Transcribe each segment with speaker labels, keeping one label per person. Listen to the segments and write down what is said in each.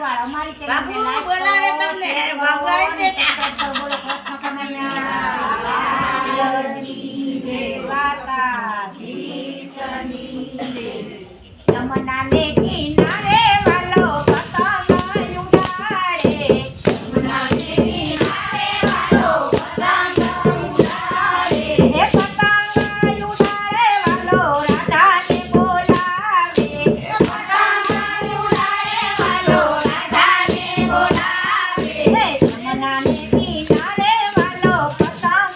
Speaker 1: વાળો મારી કે
Speaker 2: બાપુ બોલાવે તમને બાપુ આવી છે
Speaker 1: બોલો કૃષ્ણ કનૈયા વાતા જીસની યમુના ને કિનારે વાલો પતંગ ઉડાડે યમુના ને કિનારે વાલો પતંગ ઉડાડે હે પતંગ ઉડાડે વાલો રાધાને બોલાવે પતંગ ઉડાડે વાલો રાધાને બોલાવે હે યમુના ને કિનારે વાલો પતંગ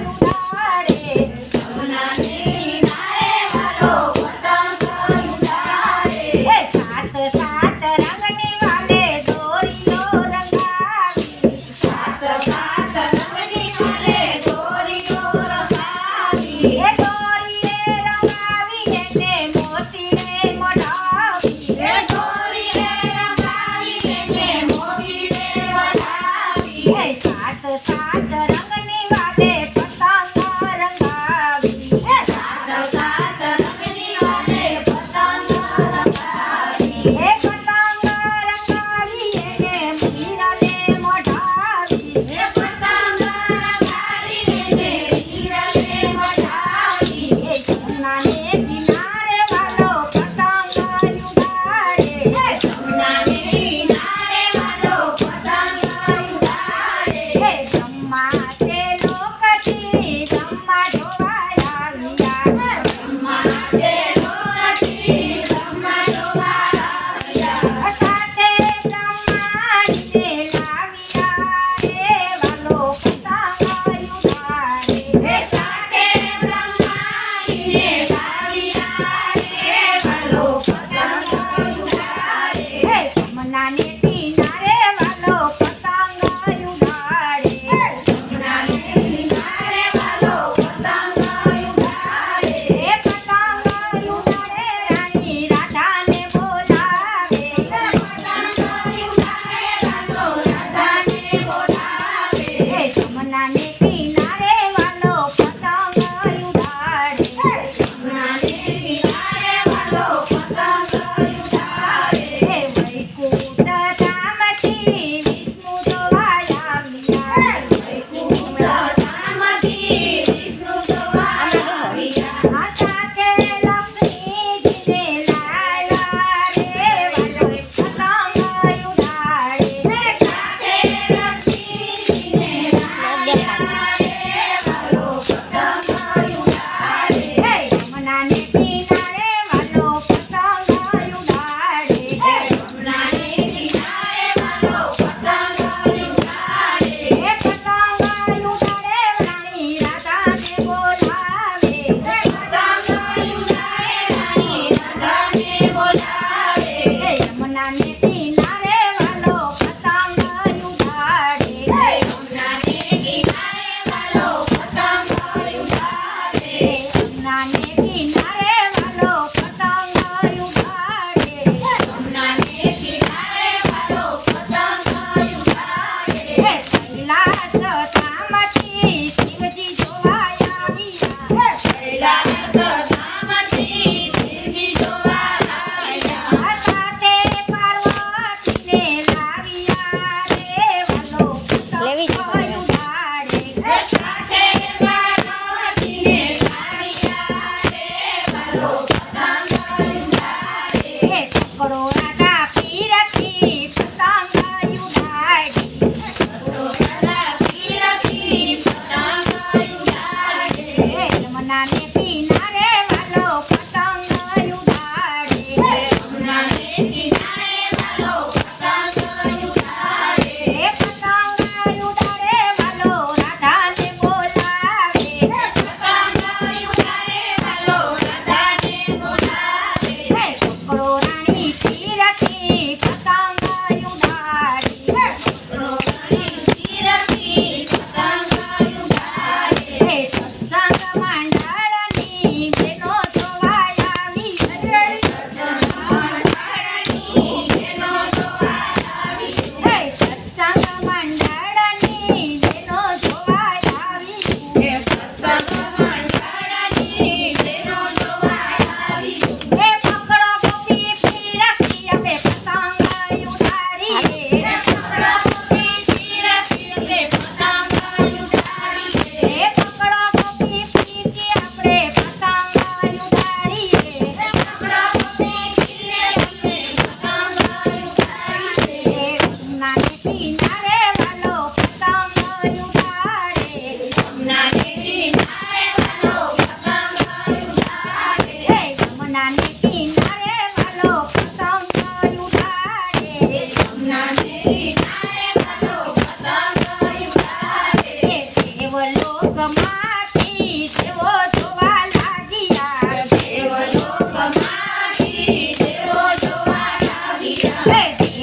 Speaker 1: ઉડાડે યમુના ને કિનારે વાલો પતંગ ઉડાડે હે સાત સાત રંગની વાલે દોરીઓ રંગાવી સાત સાત રંગની વાલે દોરીઓ રંગાવી હે દોરીએ રંગાવી એને મોતીને મોઢાવી હે દોરીએ રંગાવી એને મોતીને મોઢાવી હે સાત સાત રંગની વાલે પતંગ રંગાવી હે સાત સાત રંગની વાલે પતંગ રંગાવી હે પતંગ રંગાવી એને મીરાને મોઢાવી હે પતંગ રંગાવી એને મીરાને મોઢાવી હે યમુનાને કિનારે વાલો પતંગ ઉડાડે હે યમુનાને કિનારે વાલો પતંગ ઉડાડે હે બ્રહ્મા તે લોકથી બ્રહ્મા જોવા આવ્યા બ્રહ્મા તે લોકથી બ્રહ્મા જોવા આવ્યા સાથે બ્રહ્માજીને લાવ્યા રે વાલો પતંગ ઉડાડે હે સાથે બ્રહ્માજીને લાવ્યા રે વાલો પતંગ ઉડાડે હે યમુનાને કિનારે વાલો પતંગ ઉડાડે યમુનાને કિનારે વાલો પતંગ ઉડાડે હે પતંગ ઉડાડે રાણી રાધાને બોલાવે પતંગ ઉડાડે વાલો રાધાને બોલાવે હે યમુનાને કિનારે વાલો પતંગ ઉડાડે યમુનાને કિનારે વાલો પતંગ ઉડાડે હે વૈકુંઠ ધામથી વિષ્ણુ જોવા આવ્યા વૈકુંઠ ધામથી વિષ્ણુ જોવા આવ્યા આ સાથે લક્ષ્મીજીને લાવ્યા રે વાલો પતંગ ઉડાડે હે સાથે લક્ષ્મીજીને લાવ્યા રે વાલો પતંગ ઉડાડે હે યમુનાને કિનારે વાલો પતંગ ઉડાડે હે યમુનાને કિનારે વાલો પતંગ ઉડાડે હે પતંગ ઉડાડે રાણી રાધાને બોલાવે હે પતંગ ઉડાડે રાણી રાધાને બોલાવે હે યમુનાને કિનારે વાલો પતંગ ઉડાડે હે યમુનાને કિનારે વાલો પતંગ ઉડાડે હે યમુનાને કિનારે વાલો પતંગ ઉડાડે યમુનાને કિનારે વાલો પતંગ ઉડાડે હે કૈલાસ ધામથી શિવજી જોવા આવ્યા હે કૈલાસ ધામથી શિવજી જોવા આવ્યા સાથે પાર્વતી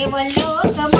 Speaker 1: દેવલોકમાં